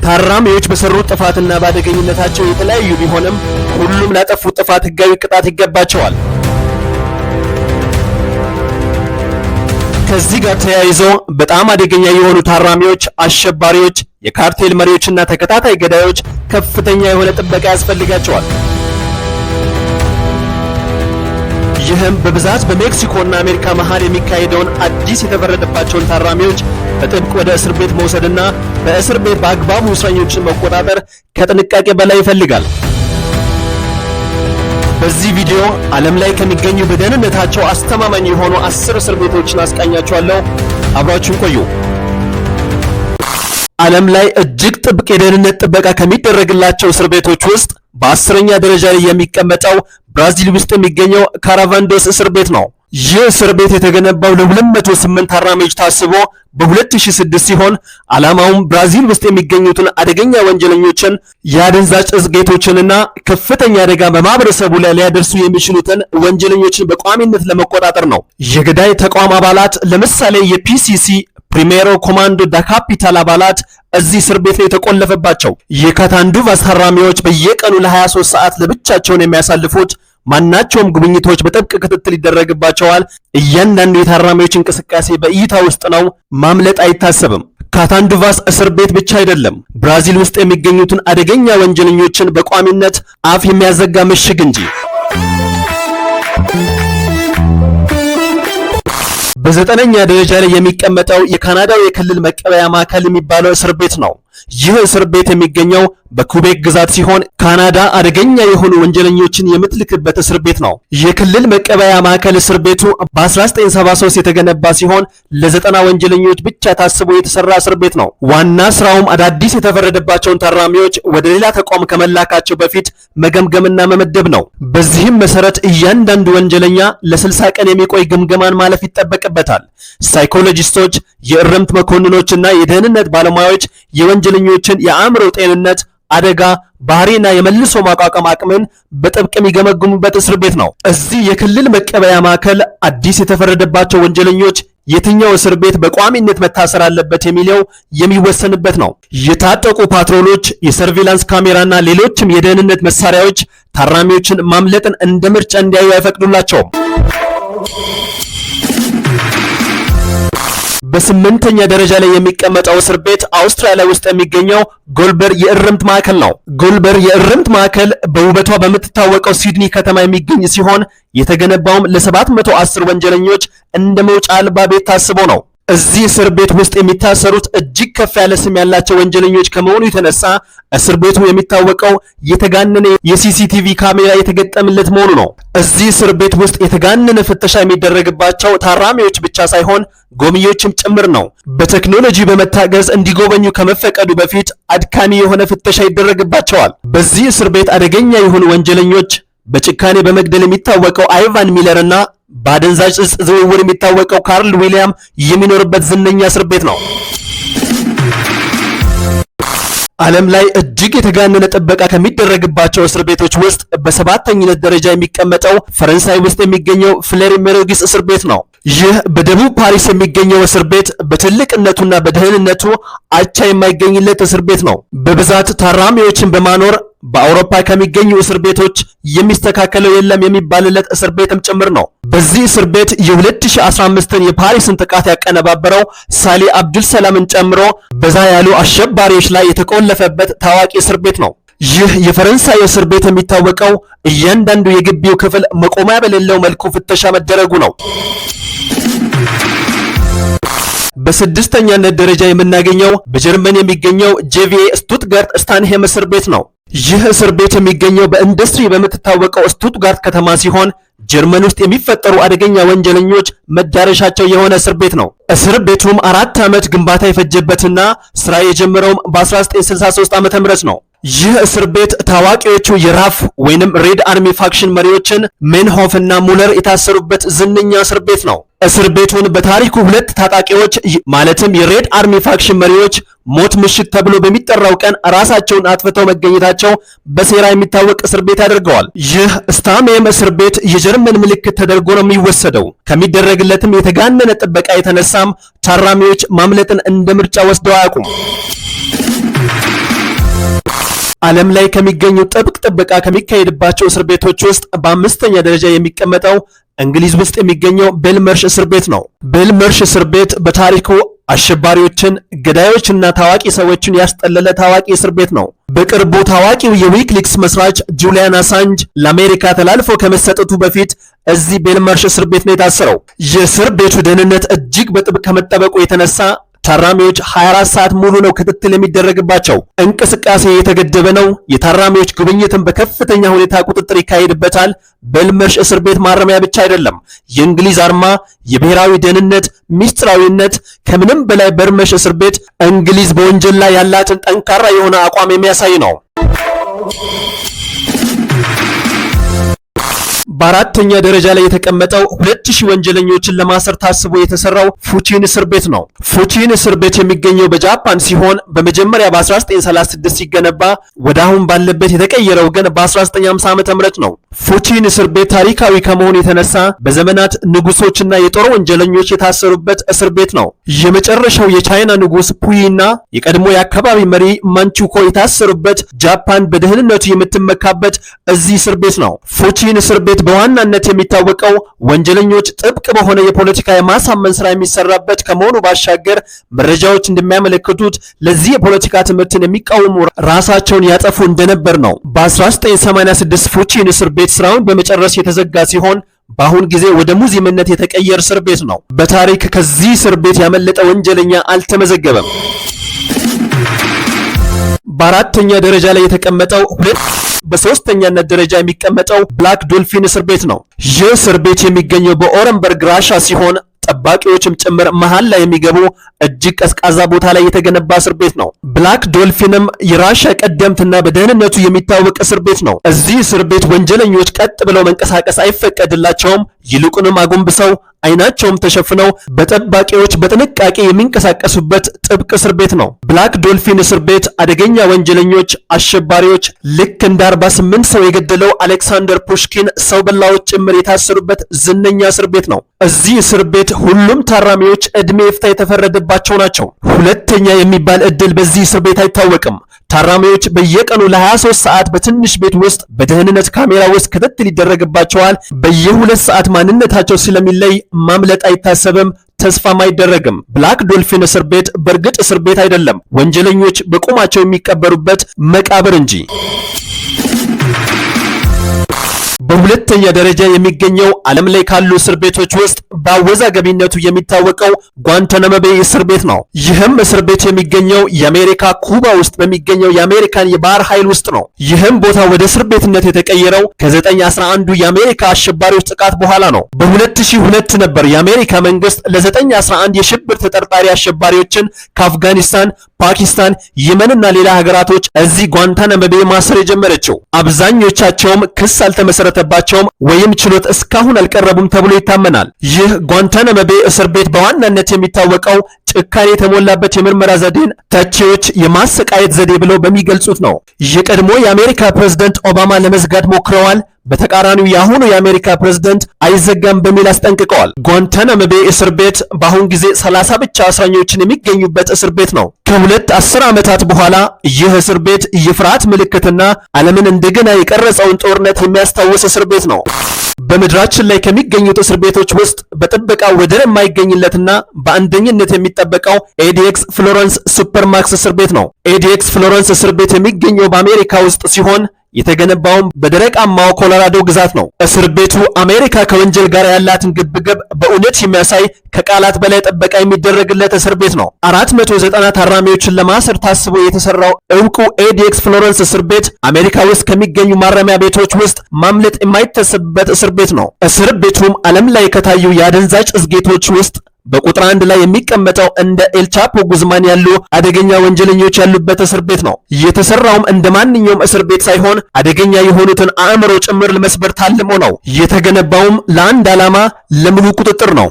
ታራሚዎች በሰሩት ጥፋትና ባደገኝነታቸው የተለያዩ ቢሆንም ሁሉም ላጠፉት ጥፋት ህጋዊ ቅጣት ይገባቸዋል። ከዚህ ጋር ተያይዞ በጣም አደገኛ የሆኑ ታራሚዎች፣ አሸባሪዎች፣ የካርቴል መሪዎችና ተከታታይ ገዳዮች ከፍተኛ የሆነ ጥበቃ ያስፈልጋቸዋል። ይህም በብዛት በሜክሲኮና አሜሪካ መሃል የሚካሄደውን አዲስ የተፈረደባቸውን ታራሚዎች በጥብቅ ወደ እስር ቤት መውሰድና በእስር ቤት በአግባቡ እስረኞችን መቆጣጠር ከጥንቃቄ በላይ ይፈልጋል። በዚህ ቪዲዮ ዓለም ላይ ከሚገኙ በደህንነታቸው አስተማማኝ የሆኑ 10 እስር ቤቶችን አስቃኛችኋለሁ። አብራችሁን ቆዩ። ዓለም ላይ እጅግ ጥብቅ የደህንነት ጥበቃ ከሚደረግላቸው እስር ቤቶች ውስጥ በ10ኛ ደረጃ ላይ የሚቀመጠው ብራዚል ውስጥ የሚገኘው ካራቫንዶስ እስር ቤት ነው። ይህ እስር ቤት የተገነባው ለ208 ታራሚዎች ታስቦ በ2006 ሲሆን ዓላማውም ብራዚል ውስጥ የሚገኙትን አደገኛ ወንጀለኞችን፣ የአደንዛዥ እጽ ጌቶችንና ከፍተኛ አደጋ በማህበረሰቡ ላይ ሊያደርሱ የሚችሉትን ወንጀለኞችን በቋሚነት ለመቆጣጠር ነው። የገዳይ ተቋም አባላት ለምሳሌ የፒሲሲ ፕሪሜሮ ኮማንዶ ዳ ካፒታል አባላት እዚህ እስር ቤት ላይ የተቆለፈባቸው። የካታንዱቫስ ታራሚዎች በየቀኑ ለ23 ሰዓት ለብቻቸውን የሚያሳልፉት ማናቸውም ጉብኝቶች በጥብቅ ክትትል ይደረግባቸዋል። እያንዳንዱ የታራሚዎች እንቅስቃሴ በእይታ ውስጥ ነው። ማምለጥ አይታሰብም። ካታንዱቫስ እስር ቤት ብቻ አይደለም፣ ብራዚል ውስጥ የሚገኙትን አደገኛ ወንጀለኞችን በቋሚነት አፍ የሚያዘጋ ምሽግ እንጂ። በ9ኛ ደረጃ ላይ የሚቀመጠው የካናዳው የክልል መቀበያ ማዕከል የሚባለው እስር ቤት ነው። ይህ እስር ቤት የሚገኘው በኩቤክ ግዛት ሲሆን ካናዳ አደገኛ የሆኑ ወንጀለኞችን የምትልክበት እስር ቤት ነው። የክልል መቀበያ ማዕከል እስር ቤቱ በ1973 የተገነባ ሲሆን ለ90 ወንጀለኞች ብቻ ታስቦ የተሰራ እስር ቤት ነው። ዋና ስራውም አዳዲስ የተፈረደባቸውን ታራሚዎች ወደ ሌላ ተቋም ከመላካቸው በፊት መገምገምና መመደብ ነው። በዚህም መሰረት እያንዳንዱ ወንጀለኛ ለ60 ቀን የሚቆይ ግምገማን ማለፍ ይጠበቅበታል። ሳይኮሎጂስቶች፣ የእርምት መኮንኖችና የደህንነት ባለሙያዎች የወንጀለኞችን የአእምሮ ጤንነት፣ አደጋ ባህሪና የመልሶ ማቋቋም አቅምን በጥብቅ የሚገመግሙበት እስር ቤት ነው። እዚህ የክልል መቀበያ ማዕከል አዲስ የተፈረደባቸው ወንጀለኞች የትኛው እስር ቤት በቋሚነት መታሰር አለበት የሚለው የሚወሰንበት ነው። የታጠቁ ፓትሮሎች፣ የሰርቬላንስ ካሜራና ሌሎችም የደህንነት መሳሪያዎች ታራሚዎችን ማምለጥን እንደ ምርጫ እንዲያዩ አይፈቅዱላቸውም። በ8ኛ ደረጃ ላይ የሚቀመጠው እስር ቤት አውስትራሊያ ውስጥ የሚገኘው ጎልበር የእርምት ማዕከል ነው። ጎልበር የእርምት ማዕከል በውበቷ በምትታወቀው ሲድኒ ከተማ የሚገኝ ሲሆን የተገነባውም ለ710 ወንጀለኞች እንደ መውጫ አልባ ቤት ታስቦ ነው። እዚህ እስር ቤት ውስጥ የሚታሰሩት እጅግ ከፍ ያለ ስም ያላቸው ወንጀለኞች ከመሆኑ የተነሳ እስር ቤቱ የሚታወቀው የተጋነነ የሲሲቲቪ ካሜራ የተገጠመለት መሆኑ ነው። እዚህ እስር ቤት ውስጥ የተጋነነ ፍተሻ የሚደረግባቸው ታራሚዎች ብቻ ሳይሆን ጎብኚዎችም ጭምር ነው። በቴክኖሎጂ በመታገዝ እንዲጎበኙ ከመፈቀዱ በፊት አድካሚ የሆነ ፍተሻ ይደረግባቸዋል። በዚህ እስር ቤት አደገኛ የሆኑ ወንጀለኞች በጭካኔ በመግደል የሚታወቀው አይቫን ሚለር እና በአደንዛዥ እጽ ዝውውር የሚታወቀው ካርል ዊሊያም የሚኖርበት ዝነኛ እስር ቤት ነው። ዓለም ላይ እጅግ የተጋነነ ጥበቃ ከሚደረግባቸው እስር ቤቶች ውስጥ በ7ኛነት ደረጃ የሚቀመጠው ፈረንሳይ ውስጥ የሚገኘው ፍሌር ሜሮጊስ እስር ቤት ነው። ይህ በደቡብ ፓሪስ የሚገኘው እስር ቤት በትልቅነቱና በደህንነቱ አቻ የማይገኝለት እስር ቤት ነው። በብዛት ታራሚዎችን በማኖር በአውሮፓ ከሚገኙ እስር ቤቶች የሚስተካከለው የለም የሚባልለት እስር ቤትም ጭምር ነው። በዚህ እስር ቤት የ2015ን የፓሪስን ጥቃት ያቀነባበረው ሳሊ አብዱል ሰላምን ጨምሮ በዛ ያሉ አሸባሪዎች ላይ የተቆለፈበት ታዋቂ እስር ቤት ነው። ይህ የፈረንሳይ እስር ቤት የሚታወቀው እያንዳንዱ የግቢው ክፍል መቆሚያ በሌለው መልኩ ፍተሻ መደረጉ ነው። በ6ኛነት ደረጃ የምናገኘው በጀርመን የሚገኘው ጄቪኤ ስቱትጋርት ስታንሄም እስር ቤት ነው። ይህ እስር ቤት የሚገኘው በኢንዱስትሪ በምትታወቀው ስቱትጋርት ከተማ ሲሆን ጀርመን ውስጥ የሚፈጠሩ አደገኛ ወንጀለኞች መዳረሻቸው የሆነ እስር ቤት ነው። እስር ቤቱም 4 ዓመት ግንባታ የፈጀበትና ስራ የጀመረውም በ1963 ዓ.ም ነው። ይህ እስር ቤት ታዋቂዎቹ የራፍ ወይንም ሬድ አርሚ ፋክሽን መሪዎችን ሜንሆፍ እና ሙለር የታሰሩበት ዝነኛ እስር ቤት ነው። እስር ቤቱን በታሪኩ 2 ታጣቂዎች ማለትም የሬድ አርሚ ፋክሽን መሪዎች ሞት ምሽት ተብሎ በሚጠራው ቀን ራሳቸውን አጥፍተው መገኘታቸው በሴራ የሚታወቅ እስር ቤት ያደርገዋል። ይህ ስታንሄም እስር ቤት የጀርመን ምልክት ተደርጎ ነው የሚወሰደው። ከሚደረግለትም የተጋነነ ጥበቃ የተነሳም ታራሚዎች ማምለጥን እንደ ምርጫ ወስደው አያውቁም። ዓለም ላይ ከሚገኙ ጥብቅ ጥበቃ ከሚካሄድባቸው እስር ቤቶች ውስጥ በአምስተኛ ደረጃ የሚቀመጠው እንግሊዝ ውስጥ የሚገኘው ቤልመርሽ እስር ቤት ነው። ቤልመርሽ እስር ቤት በታሪኩ አሸባሪዎችን፣ ገዳዮችና ታዋቂ ሰዎችን ያስጠለለ ታዋቂ እስር ቤት ነው። በቅርቡ ታዋቂው የዊኪሊክስ መስራች ጁሊያን አሳንጅ ለአሜሪካ ተላልፎ ከመሰጠቱ በፊት እዚህ ቤልመርሽ እስር ቤት ነው የታሰረው። የእስር ቤቱ ደህንነት እጅግ በጥብቅ ከመጠበቁ የተነሳ ታራሚዎች 24 ሰዓት ሙሉ ነው ክትትል የሚደረግባቸው። እንቅስቃሴ የተገደበ ነው። የታራሚዎች ጉብኝትን በከፍተኛ ሁኔታ ቁጥጥር ይካሄድበታል። ቤልመርሽ እስር ቤት ማረሚያ ብቻ አይደለም። የእንግሊዝ አርማ፣ የብሔራዊ ደህንነት፣ ሚስጥራዊነት፣ ከምንም በላይ ቤልመርሽ እስር ቤት እንግሊዝ በወንጀል ላይ ያላትን ጠንካራ የሆነ አቋም የሚያሳይ ነው። በአራተኛ ደረጃ ላይ የተቀመጠው 2000 ወንጀለኞችን ለማሰር ታስቦ የተሰራው ፉቺን እስር ቤት ነው። ፉቺን እስር ቤት የሚገኘው በጃፓን ሲሆን በመጀመሪያ በ1936 ሲገነባ ወደ አሁን ባለበት የተቀየረው ግን በ1950 ዓ.ም ነው። ፉቺን እስር ቤት ታሪካዊ ከመሆኑ የተነሳ በዘመናት ንጉሶችና የጦር ወንጀለኞች የታሰሩበት እስር ቤት ነው። የመጨረሻው የቻይና ንጉስ ፑይና የቀድሞ የአካባቢ መሪ ማንቹኮ የታሰሩበት፣ ጃፓን በደህንነቱ የምትመካበት እዚህ እስር ቤት ነው። ፉቺን እስር ቤት በዋናነት የሚታወቀው ወንጀለኞች ጥብቅ በሆነ የፖለቲካ የማሳመን ስራ የሚሰራበት ከመሆኑ ባሻገር መረጃዎች እንደሚያመለክቱት ለዚህ የፖለቲካ ትምህርትን የሚቃወሙ ራሳቸውን ያጠፉ እንደነበር ነው። በ1986 ፉቺን እስር ቤት ስራውን በመጨረስ የተዘጋ ሲሆን በአሁን ጊዜ ወደ ሙዚየምነት የተቀየረ እስር ቤት ነው። በታሪክ ከዚህ እስር ቤት ያመለጠ ወንጀለኛ አልተመዘገበም። በአራተኛ ደረጃ ላይ የተቀመጠው በሶስተኛነት ደረጃ የሚቀመጠው ብላክ ዶልፊን እስር ቤት ነው። ይህ እስር ቤት የሚገኘው በኦረንበርግ ራሻ ሲሆን ጠባቂዎችም ጭምር መሃል ላይ የሚገቡ እጅግ ቀዝቃዛ ቦታ ላይ የተገነባ እስር ቤት ነው። ብላክ ዶልፊንም የራሻ ቀደምትና በደህንነቱ የሚታወቅ እስር ቤት ነው። እዚህ እስር ቤት ወንጀለኞች ቀጥ ብለው መንቀሳቀስ አይፈቀድላቸውም። ይልቁንም አጎንብሰው አይናቸውም ተሸፍነው በጠባቂዎች በጥንቃቄ የሚንቀሳቀሱበት ጥብቅ እስር ቤት ነው። ብላክ ዶልፊን እስር ቤት አደገኛ ወንጀለኞች፣ አሸባሪዎች ልክ እንደ 48 ሰው የገደለው አሌክሳንደር ፑሽኪን ሰው በላዎች ጭምር የታሰሩበት ዝነኛ እስር ቤት ነው። እዚህ እስር ቤት ሁሉም ታራሚዎች ዕድሜ ይፍታ የተፈረደባቸው ናቸው። ሁለተኛ የሚባል ዕድል በዚህ እስር ቤት አይታወቅም። ታራሚዎች በየቀኑ ለ23 ሰዓት በትንሽ ቤት ውስጥ በደህንነት ካሜራ ውስጥ ክትትል ይደረግባቸዋል። በየ2 ሰዓት ማንነታቸው ስለሚለይ ማምለጥ አይታሰብም፣ ተስፋም አይደረግም። ብላክ ዶልፊን እስር ቤት በእርግጥ እስር ቤት አይደለም፣ ወንጀለኞች በቁማቸው የሚቀበሩበት መቃብር እንጂ። በሁለተኛ ደረጃ የሚገኘው ዓለም ላይ ካሉ እስር ቤቶች ውስጥ በአወዛጋቢነቱ የሚታወቀው ጓንታናሞ ቤይ እስር ቤት ነው። ይህም እስር ቤት የሚገኘው የአሜሪካ ኩባ ውስጥ በሚገኘው የአሜሪካን የባህር ኃይል ውስጥ ነው። ይህም ቦታ ወደ እስር ቤትነት የተቀየረው ከ911 የአሜሪካ አሸባሪዎች ጥቃት በኋላ ነው። በ2002 ነበር የአሜሪካ መንግስት ለ911 የሽብር ተጠርጣሪ አሸባሪዎችን ከአፍጋኒስታን፣ ፓኪስታን፣ የመንና ሌላ ሀገራቶች እዚህ ጓንታናሞ ቤይ ማሰር የጀመረችው። አብዛኞቻቸውም ክስ አልተመሰረተባቸውም ወይም ችሎት እስካሁን አልቀረቡም ተብሎ ይታመናል። ይህ ጓንታናሞ ቤይ እስር ቤት በዋናነት የሚታወቀው ጭካኔ የተሞላበት የምርመራ ዘዴን ተቺዎች የማሰቃየት ዘዴ ብለው በሚገልጹት ነው። የቀድሞ የአሜሪካ ፕሬዝዳንት ኦባማ ለመዝጋት ሞክረዋል። በተቃራኒው የአሁኑ የአሜሪካ ፕሬዝዳንት አይዘጋም በሚል አስጠንቅቀዋል። ጓንታናሞ ቤይ እስር ቤት በአሁን ጊዜ 30 ብቻ እስረኞችን የሚገኙበት እስር ቤት ነው። ከ10 ዓመታት በኋላ ይህ እስር ቤት የፍርሃት ምልክትና ዓለምን እንደገና የቀረጸውን ጦርነት የሚያስታውስ እስር ቤት ነው። በምድራችን ላይ ከሚገኙት እስር ቤቶች ውስጥ በጥበቃ ወደር የማይገኝለትና በአንደኝነት የሚጠበቀው ኤዲኤክስ ፍሎረንስ ሱፐርማክስ እስር ቤት ነው። ኤዲኤክስ ፍሎረንስ እስር ቤት የሚገኘው በአሜሪካ ውስጥ ሲሆን የተገነባውም በደረቃማው ኮሎራዶ ግዛት ነው። እስር ቤቱ አሜሪካ ከወንጀል ጋር ያላትን ግብግብ በእውነት የሚያሳይ ከቃላት በላይ ጥበቃ የሚደረግለት እስር ቤት ነው። 490 ታራሚዎችን ለማሰር ታስቦ የተሰራው ዕውቁ ኤዲኤክስ ፍሎረንስ እስር ቤት አሜሪካ ውስጥ ከሚገኙ ማረሚያ ቤቶች ውስጥ ማምለጥ የማይታሰብበት እስር ቤት ነው። እስር ቤቱም ዓለም ላይ ከታዩ የአደንዛዥ ዕፅ ጌቶች ውስጥ በቁጥር 1 ላይ የሚቀመጠው እንደ ኤልቻፖ ጉዝማን ያሉ አደገኛ ወንጀለኞች ያሉበት እስር ቤት ነው። የተሰራውም እንደ ማንኛውም እስር ቤት ሳይሆን አደገኛ የሆኑትን አእምሮ ጭምር ለመስበር ታልሞ ነው። የተገነባውም ለአንድ ዓላማ፣ ለሙሉ ቁጥጥር ነው።